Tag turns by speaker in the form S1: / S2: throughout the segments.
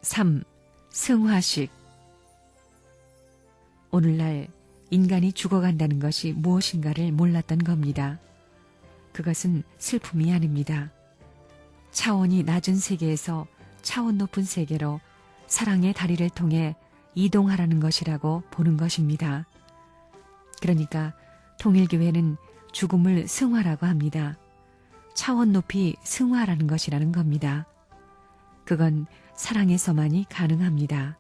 S1: 3. 승화식. 오늘날 인간이 죽어간다는 것이 무엇인가를 몰랐던 겁니다. 그것은 슬픔이 아닙니다. 차원이 낮은 세계에서 차원 높은 세계로 사랑의 다리를 통해 이동하라는 것이라고 보는 것입니다. 그러니까 통일교회는 죽음을 승화라고 합니다. 차원 높이 승화라는 것이라는 겁니다. 그건 사랑에서만이 가능합니다.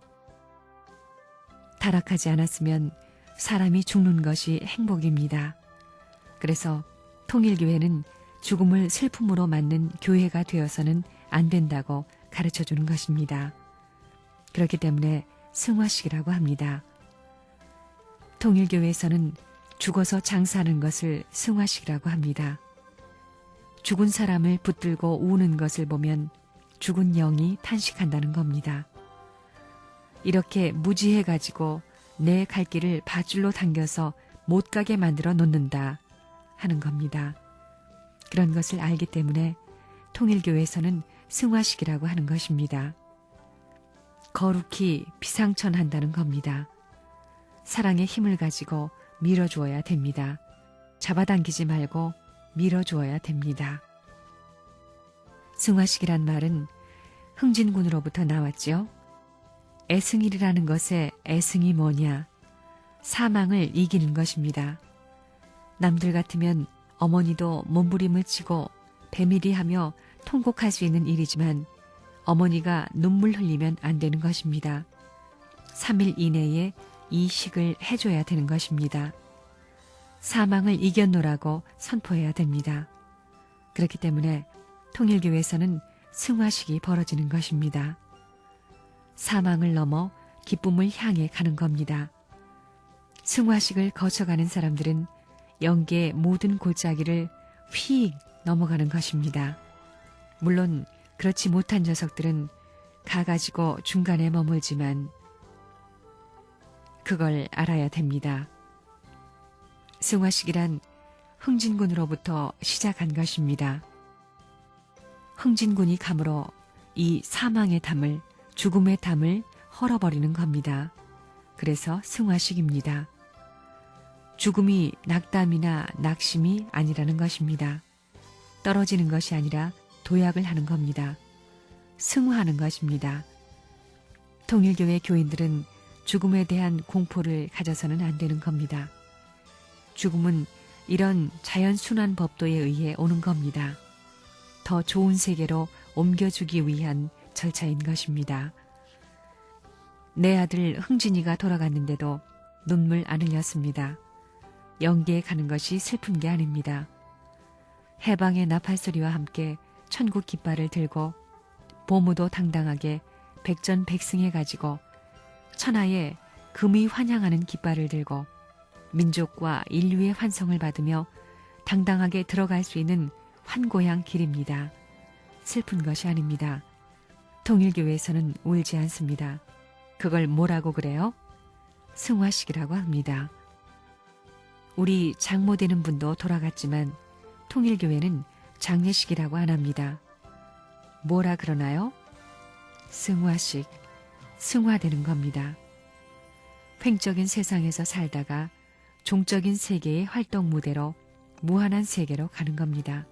S1: 타락하지 않았으면 사람이 죽는 것이 행복입니다. 그래서 통일교회는 죽음을 슬픔으로 맞는 교회가 되어서는 안 된다고 가르쳐주는 것입니다. 그렇기 때문에 승화식이라고 합니다. 통일교회에서는 죽어서 장사하는 것을 승화식이라고 합니다. 죽은 사람을 붙들고 우는 것을 보면 죽은 영이 탄식한다는 겁니다. 이렇게 무지해가지고 내 갈 길을 밧줄로 당겨서 못 가게 만들어 놓는다 하는 겁니다. 그런 것을 알기 때문에 통일교회에서는 승화식이라고 하는 것입니다. 거룩히 비상천한다는 겁니다. 사랑의 힘을 가지고 밀어주어야 됩니다. 잡아당기지 말고 밀어주어야 됩니다. 승화식이란 말은 흥진군으로부터 나왔죠. 애승일이라는 것의 애승이 뭐냐? 사망을 이기는 것입니다. 남들 같으면 어머니도 몸부림을 치고 배밀이 하며 통곡할 수 있는 일이지만 어머니가 눈물 흘리면 안 되는 것입니다. 3일 이내에 이 식을 해줘야 되는 것입니다. 사망을 이겨놓으라고 선포해야 됩니다. 그렇기 때문에 통일교회에서는 승화식이 벌어지는 것입니다. 사망을 넘어 기쁨을 향해 가는 겁니다. 승화식을 거쳐가는 사람들은 영계의 모든 골짜기를 휙 넘어가는 것입니다. 물론 그렇지 못한 녀석들은 가가지고 중간에 머물지만 그걸 알아야 됩니다. 승화식이란 흥진군으로부터 시작한 것입니다. 흥진군이 감으로 이 사망의 담을, 죽음의 담을 헐어버리는 겁니다. 그래서 승화식입니다. 죽음이 낙담이나 낙심이 아니라는 것입니다. 떨어지는 것이 아니라 도약을 하는 겁니다. 승화하는 것입니다. 통일교회 교인들은 죽음에 대한 공포를 가져서는 안 되는 겁니다. 죽음은 이런 자연순환 법도에 의해 오는 겁니다. 더 좋은 세계로 옮겨주기 위한 절차인 것입니다. 내 아들 흥진이가 돌아갔는데도 눈물 안 흘렸습니다. 영계에 가는 것이 슬픈 게 아닙니다. 해방의 나팔소리와 함께 천국 깃발을 들고 보무도 당당하게 백전백승해 가지고 천하에 금이 환향하는 깃발을 들고 민족과 인류의 환성을 받으며 당당하게 들어갈 수 있는 환고향 길입니다. 슬픈 것이 아닙니다. 통일교회에서는 울지 않습니다. 그걸 뭐라고 그래요? 승화식이라고 합니다. 우리 장모 되는 분도 돌아갔지만 통일교회는 장례식이라고 안 합니다. 뭐라 그러나요? 승화식, 승화되는 겁니다. 횡적인 세상에서 살다가 종적인 세계의 활동 무대로 무한한 세계로 가는 겁니다.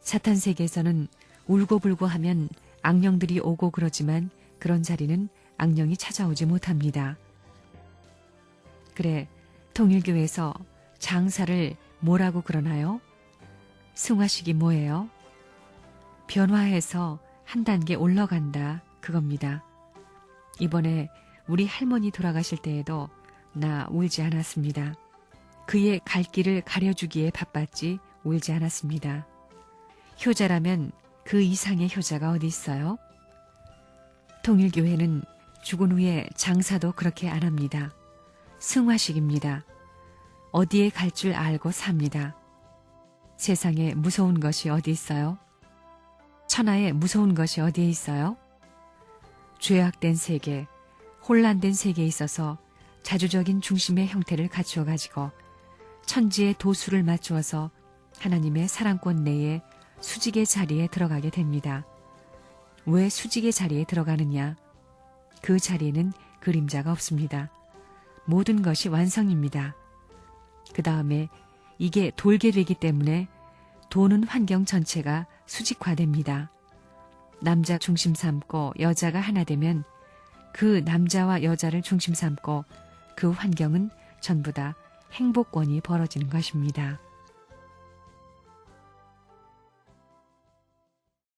S1: 사탄 세계에서는 울고불고 하면 악령들이 오고 그러지만 그런 자리는 악령이 찾아오지 못합니다. 그래, 통일교회에서 장사를 뭐라고 그러나요? 승화식이 뭐예요? 변화해서 한 단계 올라간다, 그겁니다. 이번에 우리 할머니 돌아가실 때에도 나 울지 않았습니다. 그의 갈 길을 가려주기에 바빴지 울지 않았습니다. 효자라면 그 이상의 효자가 어디 있어요? 통일교회는 죽은 후에 장사도 그렇게 안 합니다. 승화식입니다. 어디에 갈 줄 알고 삽니다. 세상에 무서운 것이 어디 있어요? 천하에 무서운 것이 어디에 있어요? 죄악된 세계, 혼란된 세계에 있어서 자주적인 중심의 형태를 갖추어 가지고 천지의 도수를 맞추어서 하나님의 사랑권 내에 수직의 자리에 들어가게 됩니다. 왜 수직의 자리에 들어가느냐? 그 자리에는 그림자가 없습니다. 모든 것이 완성입니다. 그 다음에 이게 돌게 되기 때문에 도는 환경 전체가 수직화됩니다. 남자 중심 삼고 여자가 하나 되면 그 남자와 여자를 중심 삼고 그 환경은 전부 다 행복권이 벌어지는 것입니다.